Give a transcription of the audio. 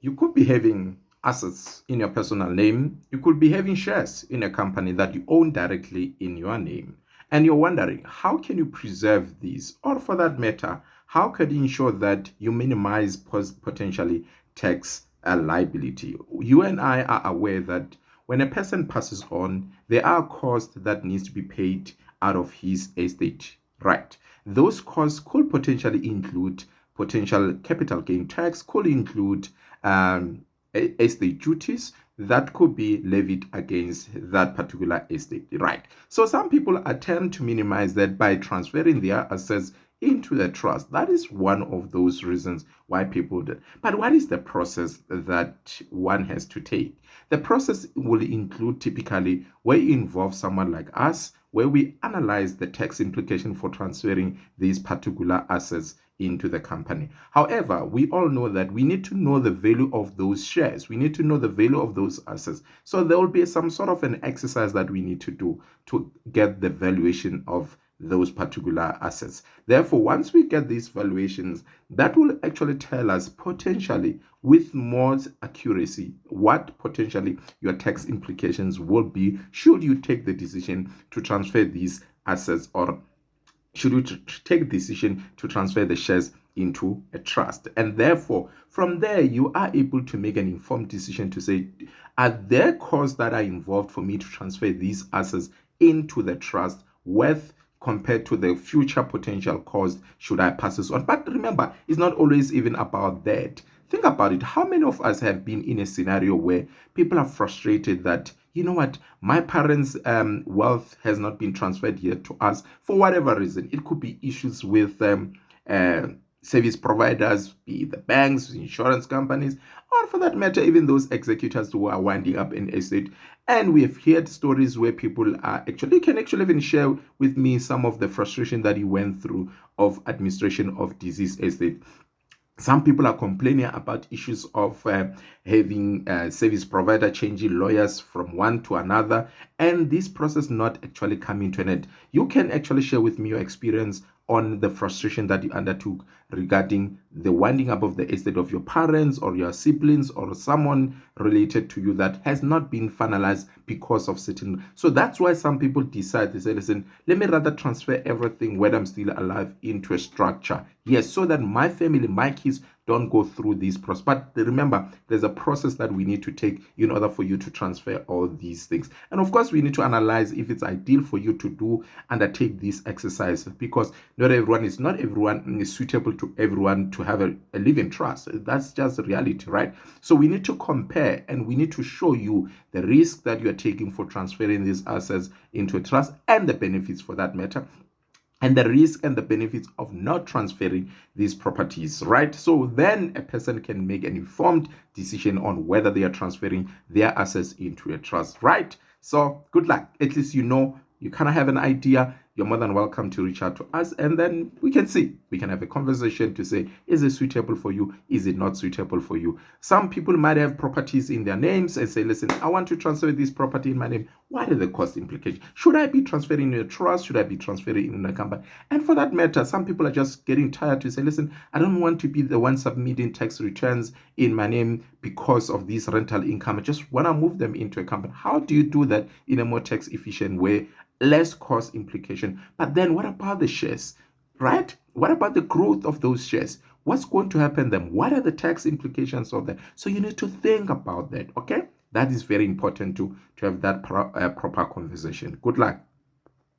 You could be having assets in your personal name. You could be having shares in a company that you own directly in your name. And you're wondering, how can you preserve these? Or for that matter, how can you ensure that you minimize potentially tax liability? You and I are aware that when a person passes on, there are costs that needs to be paid out of his estate, right? Those costs could potentially include potential capital gain tax, could include estate duties that could be levied against that particular estate, right? So some people attempt to minimize that by transferring their assets into the trust. That is one of those reasons why people do. But what is the process that one has to take? The process will include typically where you involve someone like us, where we analyze the tax implication for transferring these particular assets into the company. However, we all know that we need to know the value of those shares. We need to know the value of those assets. So there will be some sort of an exercise that we need to do to get the valuation of those particular assets. Therefore, once we get these valuations, that will actually tell us potentially with more accuracy what potentially your tax implications will be should you take the decision to transfer these assets, or should we take a decision to transfer the shares into a trust. And therefore, from there, you are able to make an informed decision to say, are there costs that are involved for me to transfer these assets into the trust worth compared to the future potential cost should I pass this on? But remember, it's not always even about that. Think about it. How many of us have been in a scenario where people are frustrated that, you know what, my parents' wealth has not been transferred yet to us for whatever reason? It could be issues with service providers, be it the banks, insurance companies, or for that matter, even those executors who are winding up an estate. And we have heard stories where people are actually can actually even share with me some of the frustration that he went through of administration of deceased estate. Some people are complaining about issues of having service provider changing lawyers from one to another, and this process not actually coming to an end. You can actually share with me your experience on the frustration that you undertook regarding the winding up of the estate of your parents or your siblings or someone related to you that has not been finalized because of certain. So that's why some people decide, they say, listen, let me rather transfer everything when I'm still alive into a structure. Yes, so that my family, my kids don't go through this process. But remember, there's a process that we need to take in order for you to transfer all these things. And of course, we need to analyze if it's ideal for you to undertake this exercise, because not everyone is suitable to everyone to have a living trust. That's just reality, right? So we need to compare and we need to show you the risk that you are taking for transferring these assets into a trust and the benefits for that matter, and the risk and the benefits of not transferring these properties, right? So then a person can make an informed decision on whether they are transferring their assets into a trust, right? So good luck. At least you know, you kind of have an idea. You're more than welcome to reach out to us, and then we can see. We can have a conversation to say, is it suitable for you? Is it not suitable for you? Some people might have properties in their names and say, listen, I want to transfer this property in my name. What are the cost implications? Should I be transferring in a trust? Should I be transferring in a company? And for that matter, some people are just getting tired to say, listen, I don't want to be the one submitting tax returns in my name because of this rental income. I just want to move them into a company. How do you do that in a more tax efficient way? Less cost implication. But then what about the shares, right? What about the growth of those shares? What's going to happen then? What are the tax implications of that? So you need to think about that, okay? That is very important to have that proper conversation. Good luck.